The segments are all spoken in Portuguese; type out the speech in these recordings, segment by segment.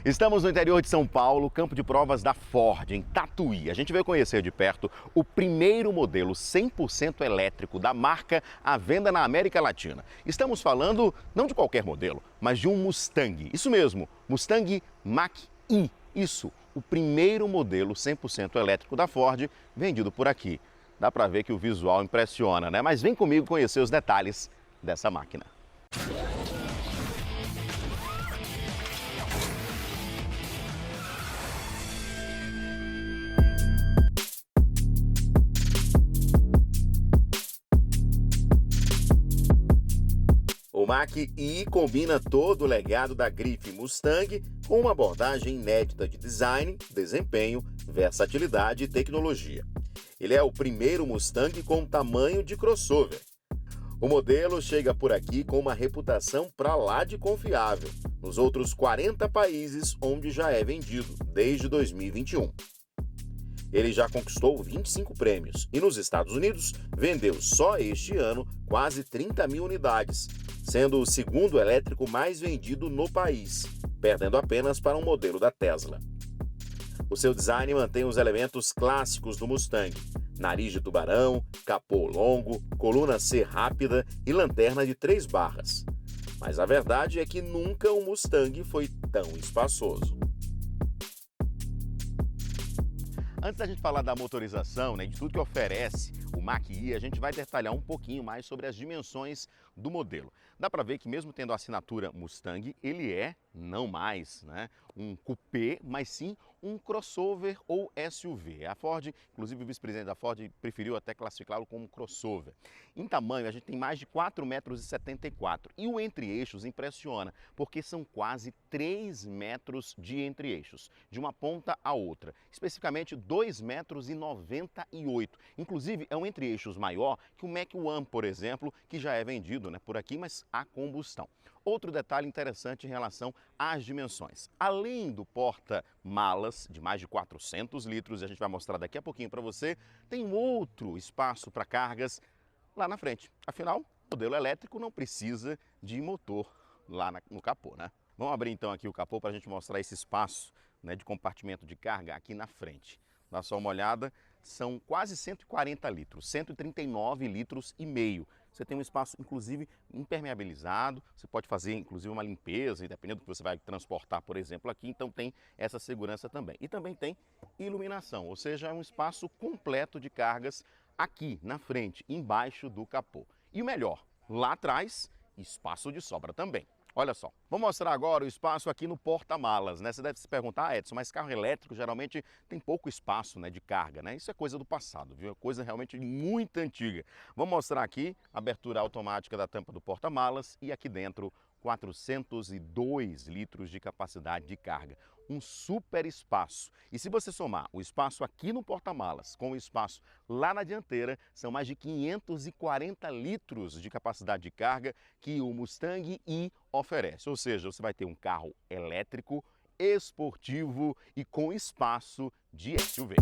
Estamos no interior de São Paulo, campo de provas da Ford, em Tatuí. A gente veio conhecer de perto o primeiro modelo 100% elétrico da marca à venda na América Latina. Estamos falando não de qualquer modelo, mas de um Mustang. Isso mesmo, Mustang Mach-E. Isso, o primeiro modelo 100% elétrico da Ford vendido por aqui. Dá para ver que o visual impressiona, né? Mas vem comigo conhecer os detalhes dessa máquina. O Mach-E combina todo o legado da grife Mustang com uma abordagem inédita de design, desempenho, versatilidade e tecnologia. Ele é o primeiro Mustang com tamanho de crossover. O modelo chega por aqui com uma reputação pra lá de confiável, nos outros 40 países onde já é vendido, desde 2021. Ele já conquistou 25 prêmios e nos Estados Unidos vendeu só este ano quase 30 mil unidades, sendo o segundo elétrico mais vendido no país, perdendo apenas para um modelo da Tesla. O seu design mantém os elementos clássicos do Mustang: nariz de tubarão, capô longo, coluna C rápida e lanterna de 3 barras. Mas a verdade é que nunca um Mustang foi tão espaçoso. Antes da gente falar da motorização, né, de tudo que oferece o Mach-E, a gente vai detalhar um pouquinho mais sobre as dimensões do modelo. Dá para ver que mesmo tendo a assinatura Mustang, ele é, não mais, né, um coupé, mas sim um crossover ou SUV. A Ford, inclusive o vice-presidente da Ford, preferiu até classificá-lo como crossover. Em tamanho, a gente tem mais de 4,74 m e o entre-eixos impressiona, porque são quase 3 metros de entre-eixos, de uma ponta à outra, especificamente 2,98 m. Inclusive, é um entre-eixos maior que o Mach-1, por exemplo, que já é vendido, né, por aqui, mas a combustão. Outro detalhe interessante em relação às dimensões. Além do porta-malas de mais de 400 litros, e a gente vai mostrar daqui a pouquinho para você, tem um outro espaço para cargas lá na frente. Afinal, o modelo elétrico não precisa de motor lá no capô, né? Vamos abrir então aqui o capô para a gente mostrar esse espaço, né, de compartimento de carga aqui na frente. Dá só uma olhada, são quase 140 litros, 139 litros e meio. Você tem um espaço, inclusive, impermeabilizado, você pode fazer, inclusive, uma limpeza, dependendo do que você vai transportar, por exemplo, aqui, então tem essa segurança também. E também tem iluminação, ou seja, é um espaço completo de cargas aqui na frente, embaixo do capô. E o melhor, lá atrás, espaço de sobra também. Olha só, vou mostrar agora o espaço aqui no porta-malas, né? Você deve se perguntar, Edson, mas carro elétrico geralmente tem pouco espaço, né, de carga, né? Isso é coisa do passado, viu? É coisa realmente muito antiga. Vou mostrar aqui a abertura automática da tampa do porta-malas e aqui dentro 402 litros de capacidade de carga. Um super espaço. E se você somar o espaço aqui no porta-malas com o espaço lá na dianteira, são mais de 540 litros de capacidade de carga que o Mustang E oferece. Ou seja, você vai ter um carro elétrico, esportivo e com espaço de SUV.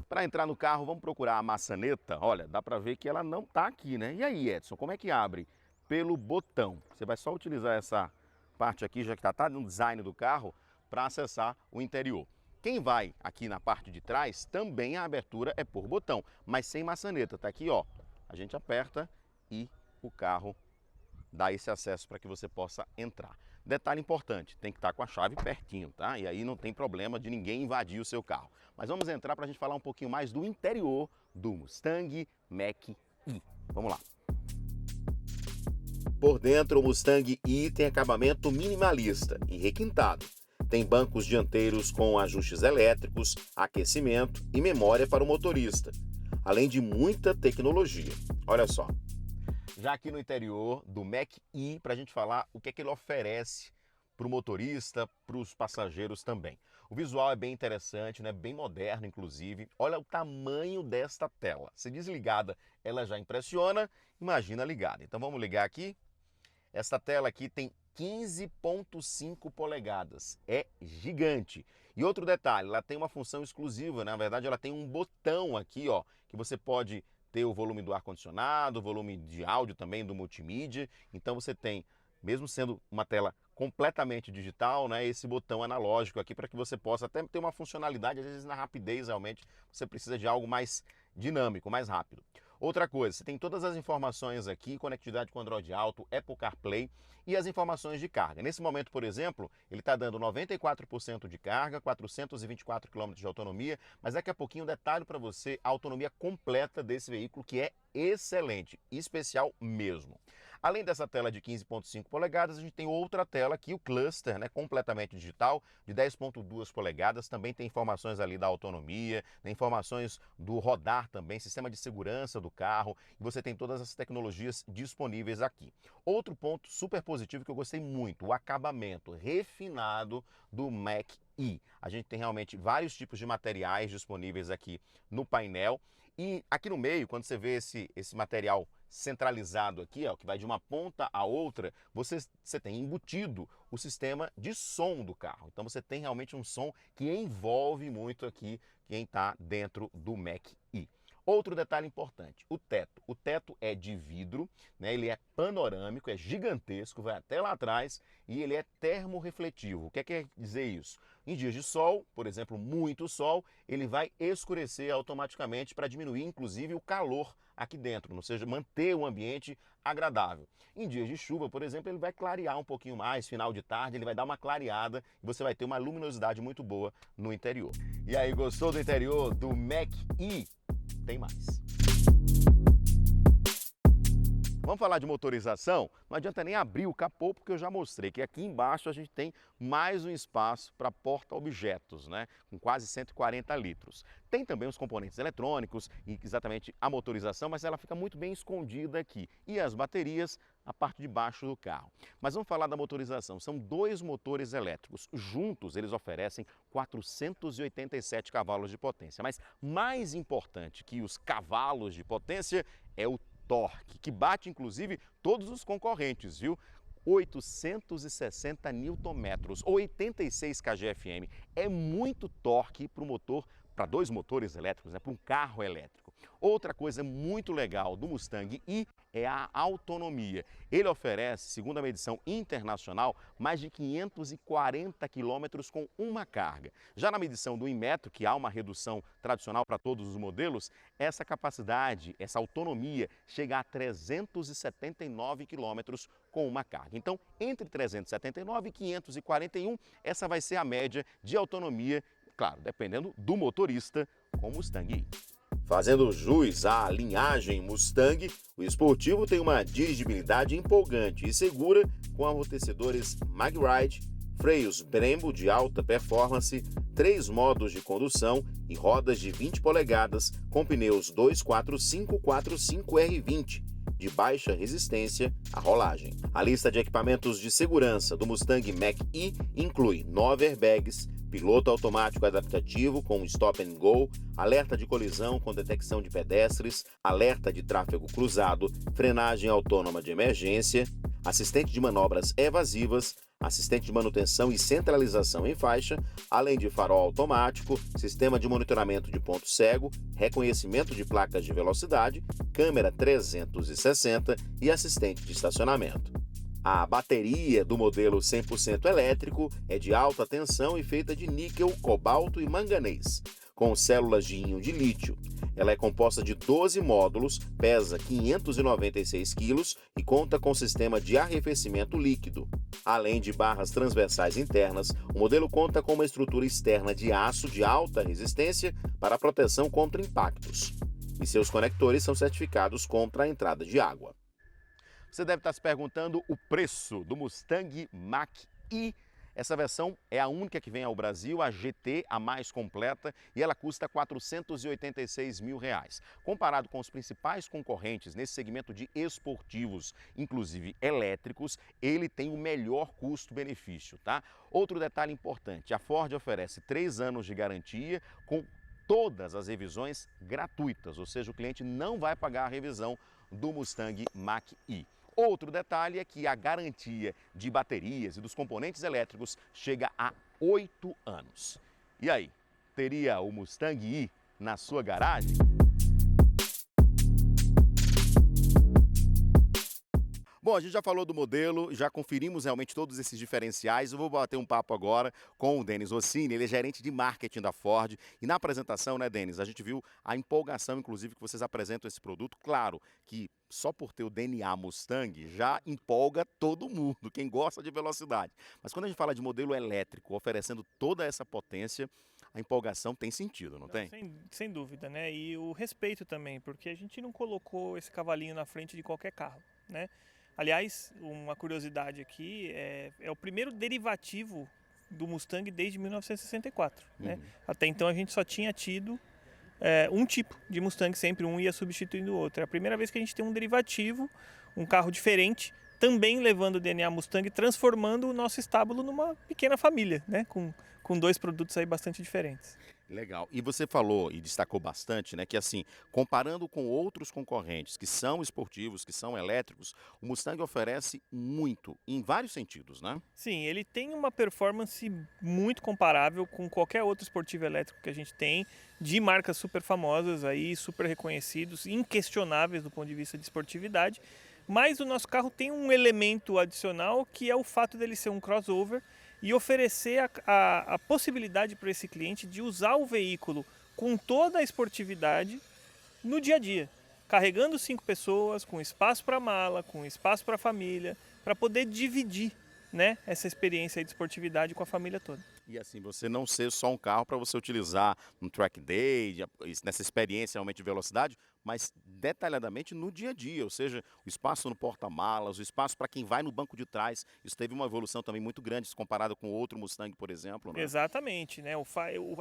Para entrar no carro, vamos procurar a maçaneta. Olha, dá para ver que ela não está aqui, né? E aí, Edson, como é que abre? Pelo botão. Você vai só utilizar essa parte aqui, já que está no design do carro, para acessar o interior. Quem vai aqui na parte de trás, também a abertura é por botão, mas sem maçaneta. Tá aqui, ó. A gente aperta e o carro dá esse acesso para que você possa entrar. Detalhe importante, tem que estar com a chave pertinho, tá? E aí não tem problema de ninguém invadir o seu carro. Mas vamos entrar para a gente falar um pouquinho mais do interior do Mustang Mach-E. Vamos lá. Por dentro, o Mustang E tem acabamento minimalista e requintado. Tem bancos dianteiros com ajustes elétricos, aquecimento e memória para o motorista, além de muita tecnologia. Olha só. Já aqui no interior do Mach-E, para a gente falar o que é que ele oferece para o motorista, para os passageiros também. O visual é bem interessante, né? Bem moderno, inclusive. Olha o tamanho desta tela. Se desligada, ela já impressiona, imagina ligada. Então vamos ligar aqui. Esta tela aqui tem 15,5 polegadas, é gigante. E outro detalhe, ela tem uma função exclusiva, na verdade ela tem um botão aqui, ó, que você pode ter o volume do ar-condicionado, o volume de áudio também do multimídia. Então você tem mesmo sendo uma tela completamente digital, né, esse botão analógico aqui para que você possa até ter uma funcionalidade, às vezes na rapidez realmente você precisa de algo mais dinâmico, mais rápido. Outra coisa, você tem todas as informações aqui, conectividade com Android Auto, Apple CarPlay e as informações de carga. Nesse momento, por exemplo, ele está dando 94% de carga, 424 km de autonomia, mas daqui a pouquinho detalhe para você a autonomia completa desse veículo, que é excelente, especial mesmo. Além dessa tela de 15,5 polegadas, a gente tem outra tela aqui, o cluster, né, completamente digital, de 10,2 polegadas. Também tem informações ali da autonomia, tem informações do rodar também, sistema de segurança do carro, e você tem todas as tecnologias disponíveis aqui. Outro ponto super positivo que eu gostei muito, o acabamento refinado do Mach-E. A gente tem realmente vários tipos de materiais disponíveis aqui no painel. E aqui no meio, quando você vê esse material centralizado aqui, ó, que vai de uma ponta a outra, você tem embutido o sistema de som do carro. Então você tem realmente um som que envolve muito aqui quem está dentro do Mach-E. Outro detalhe importante, o teto. O teto é de vidro, né? Ele é panorâmico, é gigantesco, vai até lá atrás e ele é termorrefletivo. O que quer dizer isso? Em dias de sol, por exemplo, muito sol, ele vai escurecer automaticamente para diminuir, inclusive, o calor aqui dentro, ou seja, manter o ambiente agradável. Em dias de chuva, por exemplo, ele vai clarear um pouquinho mais, final de tarde, ele vai dar uma clareada e você vai ter uma luminosidade muito boa no interior. E aí, gostou do interior do Mach-E? Tem mais. Vamos falar de motorização? Não adianta nem abrir o capô, porque eu já mostrei que aqui embaixo a gente tem mais um espaço para porta-objetos, né? Com quase 140 litros. Tem também os componentes eletrônicos e exatamente a motorização, mas ela fica muito bem escondida aqui. E as baterias, a parte de baixo do carro. Mas vamos falar da motorização. São dois motores elétricos. Juntos, eles oferecem 487 cavalos de potência. Mas mais importante que os cavalos de potência é o torque, que bate inclusive todos os concorrentes, viu? 860 Nm, 86 kgfm. É muito torque para o motor, para dois motores elétricos, né? Para um carro elétrico. Outra coisa muito legal do Mustang-E é a autonomia. Ele oferece, segundo a medição internacional, mais de 540 quilômetros com uma carga. Já na medição do Inmetro, que há uma redução tradicional para todos os modelos, essa capacidade, essa autonomia chega a 379 quilômetros com uma carga. Então, entre 379 e 541, essa vai ser a média de autonomia, claro, dependendo do motorista com Mustang-E. Fazendo jus à linhagem Mustang, o esportivo tem uma dirigibilidade empolgante e segura com amortecedores Mag-Ride, freios Brembo de alta performance, 3 modos de condução e rodas de 20 polegadas com pneus 245/45R20 de baixa resistência à rolagem. A lista de equipamentos de segurança do Mustang Mach-E inclui 9 airbags, piloto automático adaptativo com stop and go, alerta de colisão com detecção de pedestres, alerta de tráfego cruzado, frenagem autônoma de emergência, assistente de manobras evasivas, assistente de manutenção e centralização em faixa, além de farol automático, sistema de monitoramento de ponto cego, reconhecimento de placas de velocidade, câmera 360 e assistente de estacionamento. A bateria do modelo 100% elétrico é de alta tensão e feita de níquel, cobalto e manganês, com células de íon de lítio. Ela é composta de 12 módulos, pesa 596 kg e conta com sistema de arrefecimento líquido. Além de barras transversais internas, o modelo conta com uma estrutura externa de aço de alta resistência para proteção contra impactos. E seus conectores são certificados contra a entrada de água. Você deve estar se perguntando o preço do Mustang Mach-E. Essa versão é a única que vem ao Brasil, a GT, a mais completa, e ela custa R$ 486 mil. Comparado com os principais concorrentes nesse segmento de esportivos, inclusive elétricos, ele tem o melhor custo-benefício, tá? Outro detalhe importante, a Ford oferece 3 anos de garantia com todas as revisões gratuitas, ou seja, o cliente não vai pagar a revisão do Mustang Mach-E. Outro detalhe é que a garantia de baterias e dos componentes elétricos chega a 8 anos. E aí, teria o Mustang-E na sua garagem? Bom, a gente já falou do modelo, já conferimos realmente todos esses diferenciais. Eu vou bater um papo agora com o Denis Rossini, ele é gerente de marketing da Ford. E na apresentação, né, Denis, a gente viu a empolgação, inclusive, que vocês apresentam esse produto. Claro que só por ter o DNA Mustang já empolga todo mundo, quem gosta de velocidade. Mas quando a gente fala de modelo elétrico, oferecendo toda essa potência, a empolgação tem sentido, não tem? Sem dúvida, né? E o respeito também, porque a gente não colocou esse cavalinho na frente de qualquer carro, né? Aliás, uma curiosidade aqui, é o primeiro derivativo do Mustang desde 1964, né? Até então a gente só tinha tido um tipo de Mustang, sempre um ia substituindo o outro. É a primeira vez que a gente tem um derivativo, um carro diferente, também levando o DNA Mustang, transformando o nosso estábulo numa pequena família, né? Com dois produtos aí bastante diferentes. Legal. E você falou e destacou bastante, né, que assim, comparando com outros concorrentes que são esportivos, que são elétricos, o Mustang oferece muito, em vários sentidos, né? Sim, ele tem uma performance muito comparável com qualquer outro esportivo elétrico que a gente tem, de marcas super famosas aí, super reconhecidos, inquestionáveis do ponto de vista de esportividade. Mas o nosso carro tem um elemento adicional que é o fato dele ser um crossover e oferecer a possibilidade para esse cliente de usar o veículo com toda a esportividade no dia a dia, carregando 5 pessoas, com espaço para mala, com espaço para família, para poder dividir, né, essa experiência de esportividade com a família toda. E assim, você não ser só um carro para você utilizar no track day, nessa experiência realmente de velocidade, mas detalhadamente no dia a dia, ou seja, o espaço no porta-malas, o espaço para quem vai no banco de trás, isso teve uma evolução também muito grande, se comparado com outro Mustang, por exemplo, né? Exatamente, né?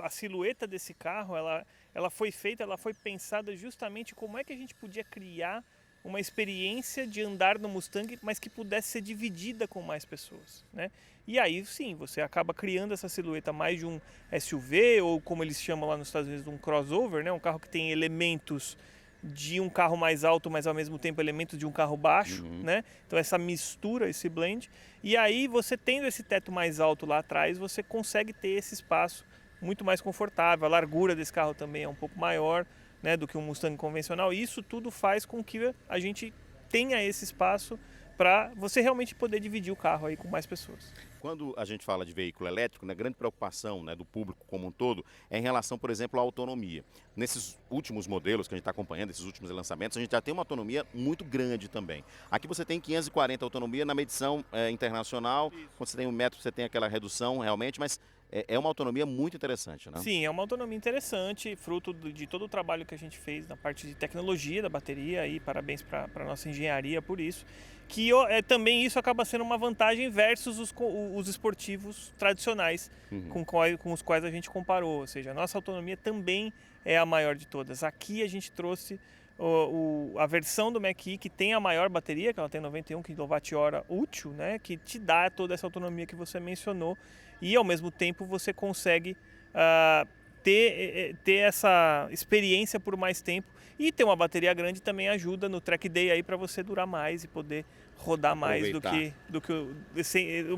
A silhueta desse carro, ela foi feita, ela foi pensada justamente como é que a gente podia criar uma experiência de andar no Mustang, mas que pudesse ser dividida com mais pessoas, né? E aí sim, você acaba criando essa silhueta mais de um SUV, ou como eles chamam lá nos Estados Unidos, um crossover, né? Um carro que tem elementos de um carro mais alto, mas ao mesmo tempo elementos de um carro baixo, né? Então essa mistura, esse blend. E aí você tendo esse teto mais alto lá atrás, você consegue ter esse espaço muito mais confortável. A largura desse carro também é um pouco maior, né, do que um Mustang convencional. E isso tudo faz com que a gente tenha esse espaço para você realmente poder dividir o carro aí com mais pessoas. Quando a gente fala de veículo elétrico, né, a grande preocupação, né, do público como um todo é em relação, por exemplo, à autonomia. Nesses últimos modelos que a gente está acompanhando, esses últimos lançamentos, a gente já tem uma autonomia muito grande também. Aqui você tem 540 autonomia na medição internacional, quando você tem 1 metro você tem aquela redução realmente, mas é uma autonomia muito interessante, né? Sim, é uma autonomia interessante, fruto de todo o trabalho que a gente fez na parte de tecnologia da bateria, e parabéns para a nossa engenharia por isso, que também isso acaba sendo uma vantagem versus os esportivos tradicionais com os quais a gente comparou, ou seja, a nossa autonomia também é a maior de todas. Aqui a gente trouxe a versão do Mach-E que tem a maior bateria, que ela tem 91 kWh útil, né, que te dá toda essa autonomia que você mencionou, e ao mesmo tempo você consegue ter essa experiência por mais tempo, e ter uma bateria grande também ajuda no track day aí para você durar mais e poder rodar mais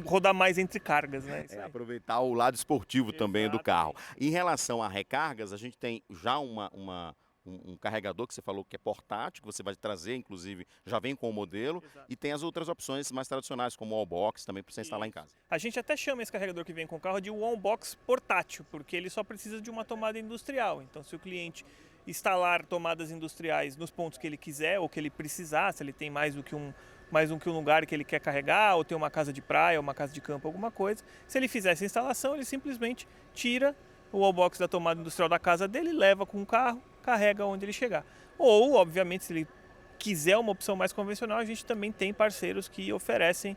rodar mais entre cargas, né? Aproveitar o lado esportivo também do carro. Em relação a recargas, a gente tem já um carregador que você falou que é portátil, que você vai trazer, inclusive, já vem com o modelo. Exato. E tem as outras opções mais tradicionais, como o wallbox, também para você instalar em casa. A gente até chama esse carregador que vem com o carro de wallbox portátil, porque ele só precisa de uma tomada industrial. Então, se o cliente instalar tomadas industriais nos pontos que ele quiser ou que ele precisar, se ele tem mais do que um lugar que ele quer carregar, ou tem uma casa de praia, uma casa de campo, alguma coisa, se ele fizer essa instalação, ele simplesmente tira o wallbox da tomada industrial da casa dele, leva com o carro, carrega onde ele chegar. Ou, obviamente, se ele quiser uma opção mais convencional, a gente também tem parceiros que oferecem,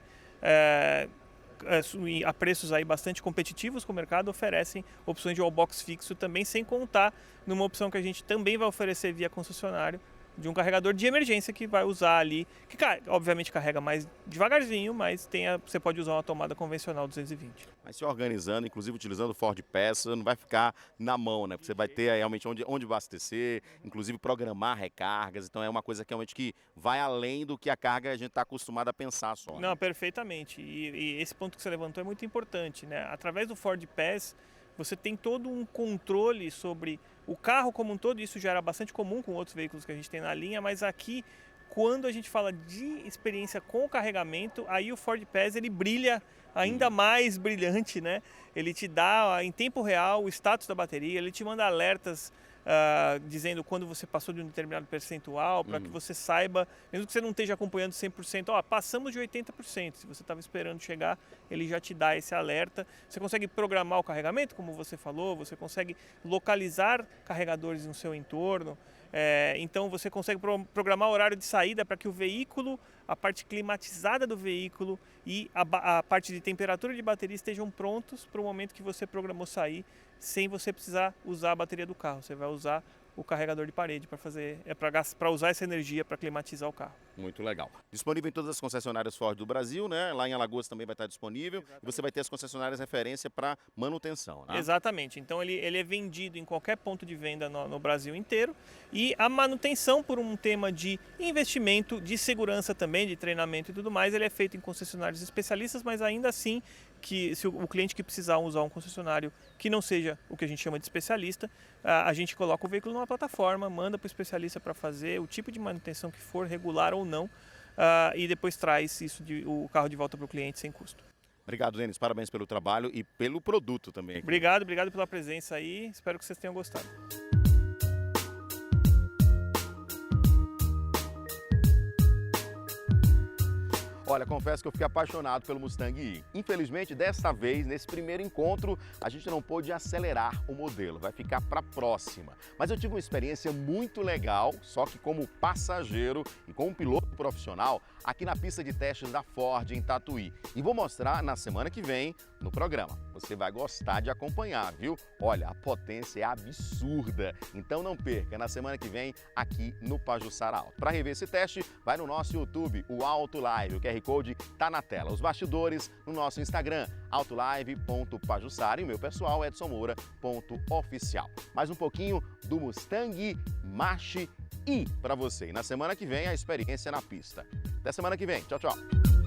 a preços aí bastante competitivos com o mercado, oferecem opções de wallbox fixo também, sem contar numa opção que a gente também vai oferecer via concessionário, de um carregador de emergência que vai usar ali, que obviamente carrega mais devagarzinho, mas você pode usar uma tomada convencional 220. Mas se organizando, inclusive utilizando o Ford Pass, não vai ficar na mão, né? Porque você vai ter realmente onde abastecer, inclusive programar recargas, então é uma coisa que realmente que vai além do que a carga a gente está acostumado a pensar só. Não, né? Perfeitamente, e esse ponto que você levantou é muito importante, né? Através do Ford Pass, você tem todo um controle sobre o carro como um todo, isso já era bastante comum com outros veículos que a gente tem na linha, mas aqui, quando a gente fala de experiência com o carregamento, aí o Ford Pass ele brilha ainda mais brilhante, né? Ele te dá em tempo real o status da bateria, ele te manda alertas dizendo quando você passou de um determinado percentual, para que você saiba, mesmo que você não esteja acompanhando 100%, passamos de 80%, se você estava esperando chegar, ele já te dá esse alerta. Você consegue programar o carregamento, como você falou, você consegue localizar carregadores no seu entorno, então você consegue programar o horário de saída para que o veículo, a parte climatizada do veículo e a parte de temperatura de bateria estejam prontos para o momento que você programou sair, sem você precisar usar a bateria do carro. Você vai usar o carregador de parede para usar essa energia para climatizar o carro. Muito legal. Disponível em todas as concessionárias Ford do Brasil, né? Lá em Alagoas também vai estar disponível. Exatamente. E você vai ter as concessionárias referência para manutenção, né? Exatamente. Então ele é vendido em qualquer ponto de venda no Brasil inteiro. E a manutenção, por um tema de investimento, de segurança também, de treinamento e tudo mais, ele é feito em concessionários especialistas, mas ainda assim, que se o cliente que precisar usar um concessionário que não seja o que a gente chama de especialista, a gente coloca o veículo numa plataforma, manda para o especialista para fazer o tipo de manutenção que for, regular ou não, e depois traz o carro de volta para o cliente sem custo. Obrigado, Denis. Parabéns pelo trabalho e pelo produto também. Aqui. Obrigado pela presença aí. Espero que vocês tenham gostado. Olha, confesso que eu fiquei apaixonado pelo Mustang E. Infelizmente, desta vez, nesse primeiro encontro, a gente não pôde acelerar o modelo, vai ficar para a próxima. Mas eu tive uma experiência muito legal, só que como passageiro e como piloto profissional, aqui na pista de testes da Ford em Tatuí. E vou mostrar na semana que vem no programa. Você vai gostar de acompanhar, viu? Olha, a potência é absurda. Então não perca, na semana que vem, aqui no Pajuçara Auto. Para rever esse teste, vai no nosso YouTube, o Auto Live. O QR Code tá na tela. Os bastidores no nosso Instagram, autolive.pajuçara, e o meu pessoal, edsonmoura.oficial. Mais um pouquinho do Mustang Mach-E para você. E na semana que vem, a experiência na pista. Até semana que vem. Tchau, tchau.